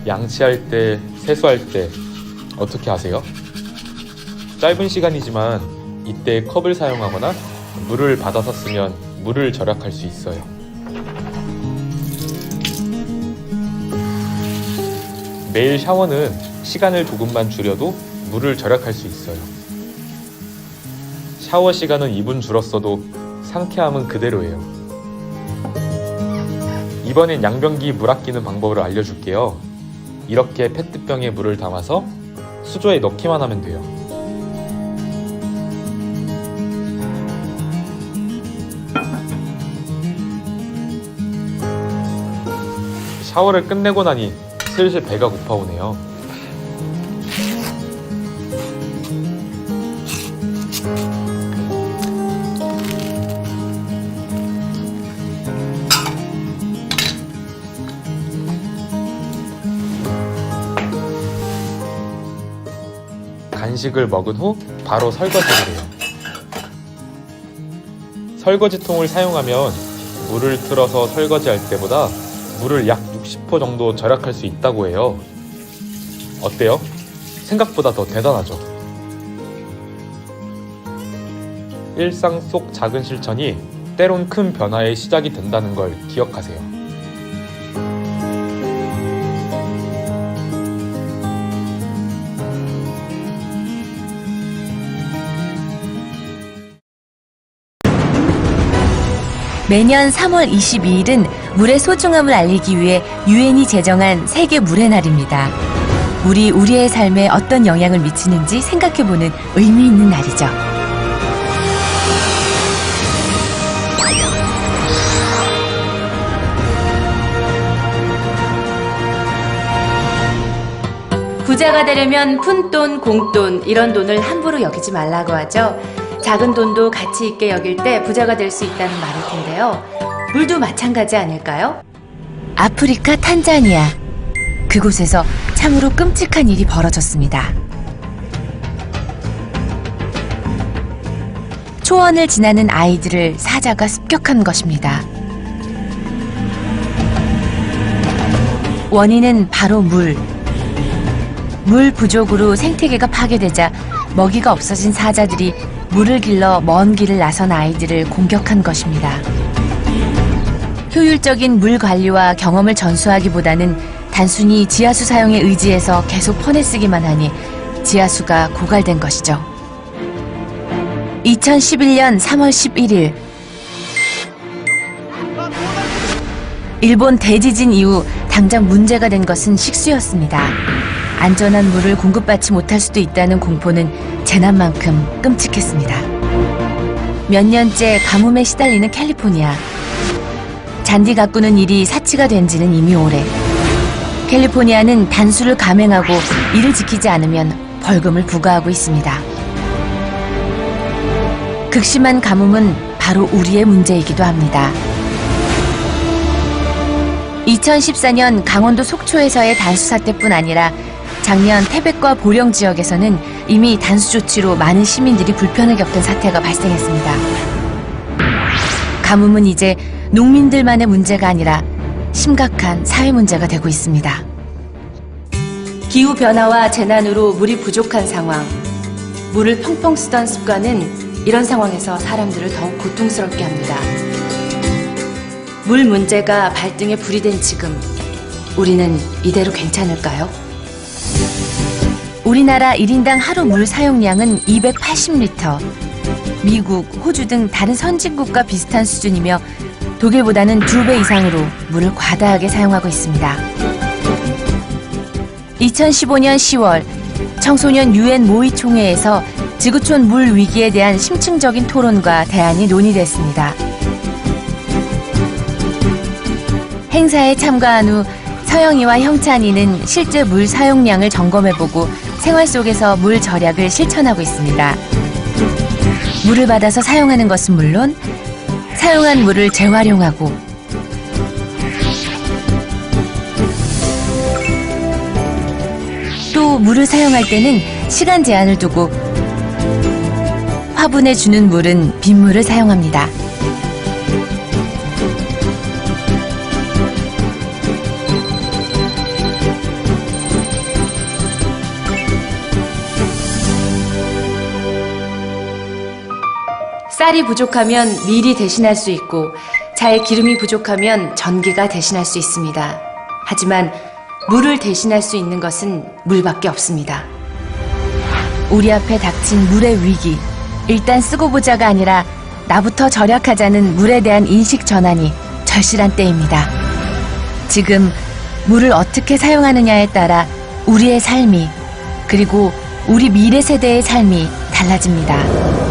양치할 때, 세수할 때 어떻게 하세요? 짧은 시간이지만 이때 컵을 사용하거나 물을 받아서 쓰면 물을 절약할 수 있어요. 매일 샤워는 시간을 조금만 줄여도 물을 절약할 수 있어요. 샤워 시간은 2분 줄었어도 상쾌함은 그대로예요. 이번엔 양변기 물 아끼는 방법을 알려줄게요. 이렇게 페트병에 물을 담아서 수조에 넣기만 하면 돼요. 샤워를 끝내고 나니 슬슬 배가 고파오네요. 간식을 먹은 후 바로 설거지를 해요. 설거지통을 사용하면 물을 틀어서 설거지할 때보다 물을 약 60% 정도 절약할 수 있다고 해요. 어때요? 생각보다 더 대단하죠? 일상 속 작은 실천이 때론 큰 변화의 시작이 된다는 걸 기억하세요. 매년 3월 22일은 물의 소중함을 알리기 위해 유엔이 제정한 세계 물의 날입니다. 물이 우리의 삶에 어떤 영향을 미치는지 생각해보는 의미 있는 날이죠. 부자가 되려면 푼돈, 공돈 이런 돈을 함부로 여기지 말라고 하죠. 작은 돈도 가치 있게 여길 때 부자가 될 수 있다는 말일 텐데요. 물도 마찬가지 아닐까요? 아프리카 탄자니아. 그곳에서 참으로 끔찍한 일이 벌어졌습니다. 초원을 지나는 아이들을 사자가 습격한 것입니다. 원인은 바로 물. 물 부족으로 생태계가 파괴되자 먹이가 없어진 사자들이 물을 길러 먼 길을 나선 아이들을 공격한 것입니다. 효율적인 물 관리와 경험을 전수하기보다는 단순히 지하수 사용에 의지해서 계속 퍼내쓰기만 하니 지하수가 고갈된 것이죠. 2011년 3월 11일 일본 대지진 이후 당장 문제가 된 것은 식수였습니다. 안전한 물을 공급받지 못할 수도 있다는 공포는 재난만큼 끔찍했습니다. 몇 년째 가뭄에 시달리는 캘리포니아. 잔디 가꾸는 일이 사치가 된 지는 이미 오래. 캘리포니아는 단수를 감행하고 이를 지키지 않으면 벌금을 부과하고 있습니다. 극심한 가뭄은 바로 우리의 문제이기도 합니다. 2014년 강원도 속초에서의 단수 사태뿐 아니라 작년 태백과 보령 지역에서는 이미 단수 조치로 많은 시민들이 불편을 겪은 사태가 발생했습니다. 가뭄은 이제 농민들만의 문제가 아니라 심각한 사회 문제가 되고 있습니다. 기후변화와 재난으로 물이 부족한 상황. 물을 펑펑 쓰던 습관은 이런 상황에서 사람들을 더욱 고통스럽게 합니다. 물 문제가 발등에 불이 된 지금, 우리는 이대로 괜찮을까요? 우리나라 1인당 하루 물 사용량은 280리터. 미국, 호주 등 다른 선진국과 비슷한 수준이며 독일보다는 2배 이상으로 물을 과다하게 사용하고 있습니다. 2015년 10월 청소년 유엔 모의 총회에서 지구촌 물 위기에 대한 심층적인 토론과 대안이 논의됐습니다. 행사에 참가한 후 서영이와 형찬이는 실제 물 사용량을 점검해보고 생활 속에서 물 절약을 실천하고 있습니다. 물을 받아서 사용하는 것은 물론 사용한 물을 재활용하고 또 물을 사용할 때는 시간 제한을 두고 화분에 주는 물은 빗물을 사용합니다. 쌀이 부족하면 밀이 대신할 수 있고 잘 기름이 부족하면 전기가 대신할 수 있습니다. 하지만 물을 대신할 수 있는 것은 물밖에 없습니다. 우리 앞에 닥친 물의 위기, 일단 쓰고 보자가 아니라 나부터 절약하자는 물에 대한 인식 전환이 절실한 때입니다. 지금 물을 어떻게 사용하느냐에 따라 우리의 삶이, 그리고 우리 미래 세대의 삶이 달라집니다.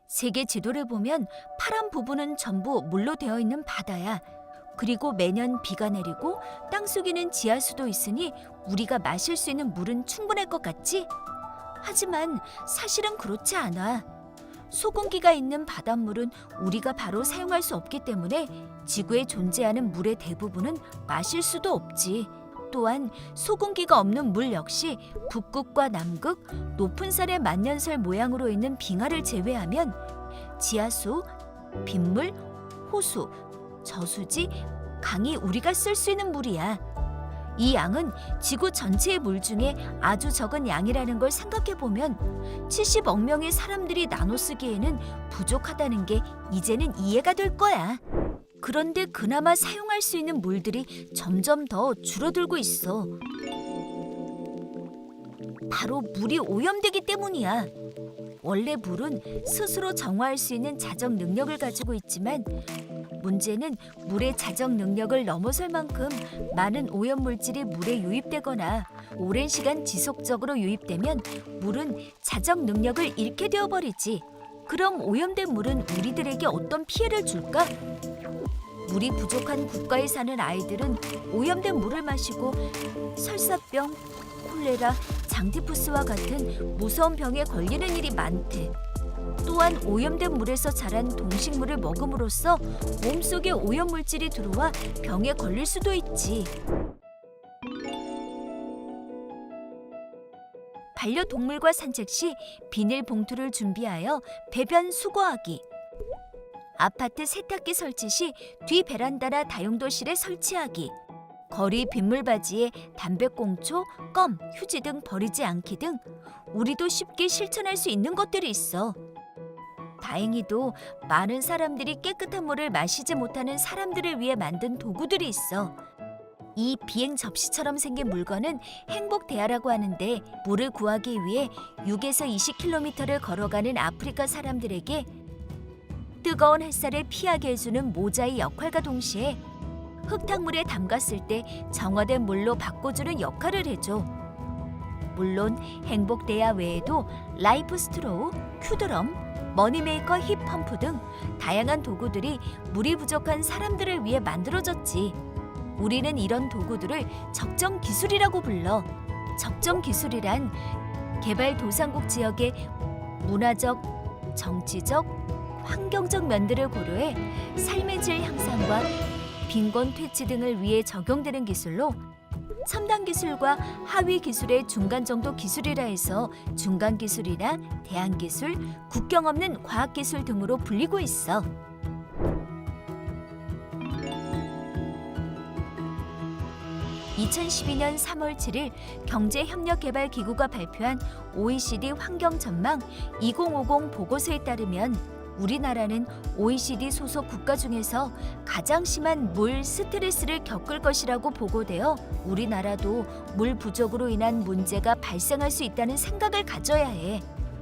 세계 지도를 보면 파란 부분은 전부 물로 되어 있는 바다야. 그리고 매년 비가 내리고 땅속에는 지하수도 있으니 우리가 마실 수 있는 물은 충분할 것 같지? 하지만 사실은 그렇지 않아. 소금기가 있는 바닷물은 우리가 바로 사용할 수 없기 때문에 지구에 존재하는 물의 대부분은 마실 수도 없지. 또한 소금기가 없는 물 역시 북극과 남극, 높은 살의 만년설 모양으로 있는 빙하를 제외하면 지하수, 빗물, 호수, 저수지, 강이 우리가 쓸 수 있는 물이야. 이 양은 지구 전체의 물 중에 아주 적은 양이라는 걸 생각해보면 70억 명의 사람들이 나눠 쓰기에는 부족하다는 게 이제는 이해가 될 거야. 그런데 그나마 사용할 수 있는 물들이 점점 더 줄어들고 있어. 바로 물이 오염되기 때문이야. 원래 물은 스스로 정화할 수 있는 자정 능력을 가지고 있지만 문제는 물의 자정 능력을 넘어설 만큼 많은 오염물질이 물에 유입되거나 오랜 시간 지속적으로 유입되면 물은 자정 능력을 잃게 되어버리지. 그럼 오염된 물은 우리들에게 어떤 피해를 줄까? 물이 부족한 국가에 사는 아이들은 오염된 물을 마시고 설사병, 콜레라, 장티푸스와 같은 무서운 병에 걸리는 일이 많대. 또한 오염된 물에서 자란 동식물을 먹음으로써 몸속에 오염물질이 들어와 병에 걸릴 수도 있지. 반려동물과 산책 시 비닐봉투를 준비하여 배변 수거하기. 아파트 세탁기 설치 시 뒤 베란다나 다용도실에 설치하기. 거리 빗물바지에 담배꽁초, 껌, 휴지 등 버리지 않기 등 우리도 쉽게 실천할 수 있는 것들이 있어. 다행히도 많은 사람들이 깨끗한 물을 마시지 못하는 사람들을 위해 만든 도구들이 있어. 이 비행 접시처럼 생긴 물건은 행복대야라고 하는데 물을 구하기 위해 6에서 20km를 걸어가는 아프리카 사람들에게 뜨거운 햇살을 피하게 해주는 모자의 역할과 동시에 흙탕물에 담갔을 때 정화된 물로 바꿔주는 역할을 해줘. 물론 행복대야 외에도 라이프 스트로우, 큐드럼, 머니메이커 힙펌프 등 다양한 도구들이 물이 부족한 사람들을 위해 만들어졌지. 우리는 이런 도구들을 적정 기술이라고 불러. 적정 기술이란 개발도상국 지역의 문화적, 정치적, 환경적 면들을 고려해 삶의 질 향상과 빈곤 퇴치 등을 위해 적용되는 기술로 첨단 기술과 하위 기술의 중간 정도 기술이라 해서 중간 기술이나 대안 기술, 국경 없는 과학 기술 등으로 불리고 있어. (2012년 3월 7일) 경제협력개발기구가 발표한 OECD 환경 전망 2050 보고서에 따르면 우리나라는 OECD 소속 국가 중에서 가장 심한 물 스트레스를 겪을 것이라고 보고되어 우리나라도 물 부족으로 인한 문제가 발생할 수 있다는 생각을 가져야 해.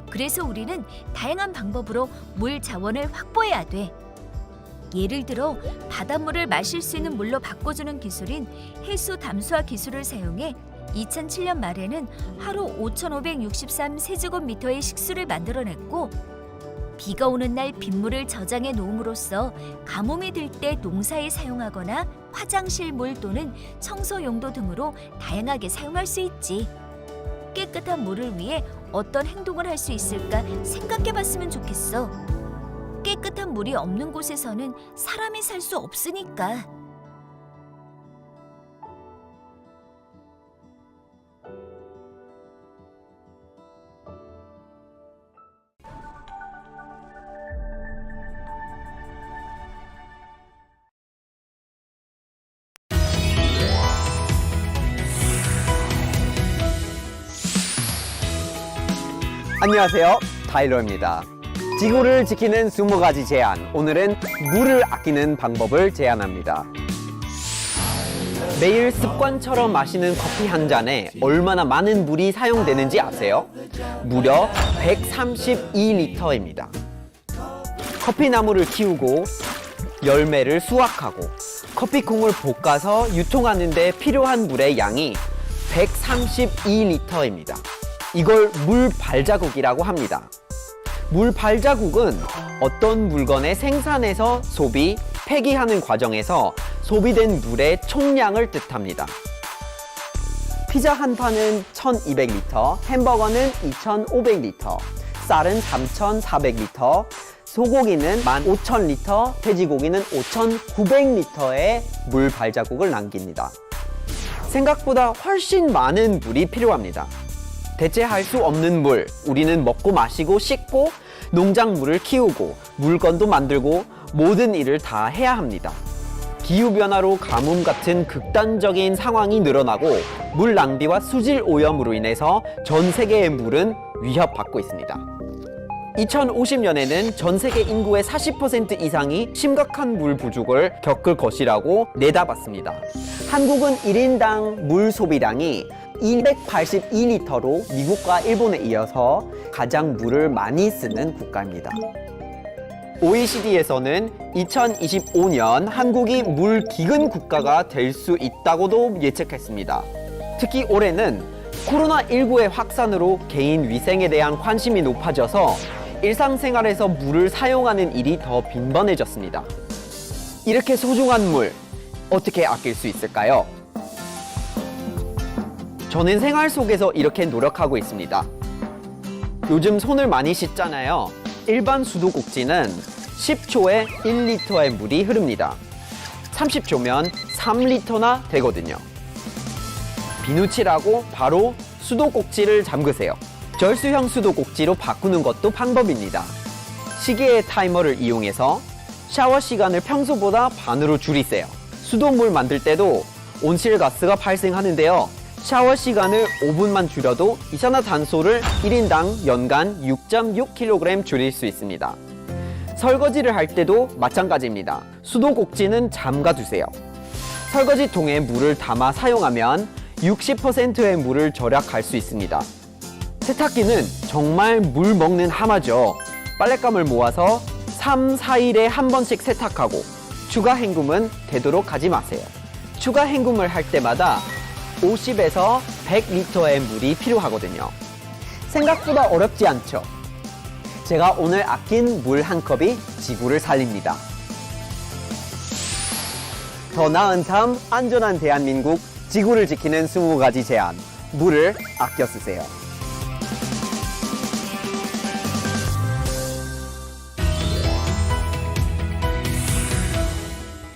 그래서 우리는 다양한 방법으로 물 자원을 확보해야 돼. 예를 들어 바닷물을 마실 수 있는 물로 바꿔주는 기술인 해수 담수화 기술을 사용해 2007년 말에는 하루 5,563 세제곱미터의 식수를 만들어냈고 비가 오는 날 빗물을 저장해 놓음으로써 가뭄이 들 때 농사에 사용하거나 화장실 물 또는 청소 용도 등으로 다양하게 사용할 수 있지. 깨끗한 물을 위해 어떤 행동을 할 수 있을까 생각해 봤으면 좋겠어. 깨끗한 물이 없는 곳에서는 사람이 살 수 없으니까. 안녕하세요, 타일러입니다. 지구를 지키는 20가지 제안, 오늘은 물을 아끼는 방법을 제안합니다. 매일 습관처럼 마시는 커피 한 잔에 얼마나 많은 물이 사용되는지 아세요? 무려 132리터입니다. 커피나무를 키우고 열매를 수확하고 커피콩을 볶아서 유통하는 데 필요한 물의 양이 132리터입니다. 이걸 물 발자국이라고 합니다. 물 발자국은 어떤 물건의 생산에서 소비, 폐기하는 과정에서 소비된 물의 총량을 뜻합니다. 피자 한 판은 1200리터, 햄버거는 2500리터, 쌀은 3400리터, 소고기는 15000리터, 돼지고기는 5900리터의 물 발자국을 남깁니다. 생각보다 훨씬 많은 물이 필요합니다. 대체할 수 없는 물, 우리는 먹고 마시고 씻고 농작물을 키우고 물건도 만들고 모든 일을 다 해야 합니다. 기후변화로 가뭄 같은 극단적인 상황이 늘어나고 물 낭비와 수질 오염으로 인해서 전 세계의 물은 위협받고 있습니다. 2050년에는 전 세계 인구의 40% 이상이 심각한 물 부족을 겪을 것이라고 내다봤습니다. 한국은 1인당 물 소비량이 282리터로 미국과 일본에 이어서 가장 물을 많이 쓰는 국가입니다. OECD에서는 2025년 한국이 물 기근 국가가 될 수 있다고도 예측했습니다. 특히 올해는 코로나19의 확산으로 개인 위생에 대한 관심이 높아져서 일상생활에서 물을 사용하는 일이 더 빈번해졌습니다. 이렇게 소중한 물, 어떻게 아낄 수 있을까요? 저는 생활 속에서 이렇게 노력하고 있습니다. 요즘 손을 많이 씻잖아요. 일반 수도꼭지는 10초에 1리터의 물이 흐릅니다. 30초면 3리터나 되거든요. 비누칠하고 바로 수도꼭지를 잠그세요. 절수형 수도꼭지로 바꾸는 것도 방법입니다. 시계의 타이머를 이용해서 샤워 시간을 평소보다 반으로 줄이세요. 수돗물 만들 때도 온실가스가 발생하는데요. 샤워 시간을 5분만 줄여도 이산화탄소를 1인당 연간 6.6kg 줄일 수 있습니다. 설거지를 할 때도 마찬가지입니다. 수도꼭지는 잠가두세요. 설거지통에 물을 담아 사용하면 60%의 물을 절약할 수 있습니다. 세탁기는 정말 물 먹는 하마죠. 빨랫감을 모아서 3, 4일에 한 번씩 세탁하고 추가 헹굼은 되도록 하지 마세요. 추가 헹굼을 할 때마다 50에서 100리터의 물이 필요하거든요. 생각보다 어렵지 않죠? 제가 오늘 아낀 물 한 컵이 지구를 살립니다. 더 나은 삶, 안전한 대한민국, 지구를 지키는 20가지 제안, 물을 아껴 쓰세요.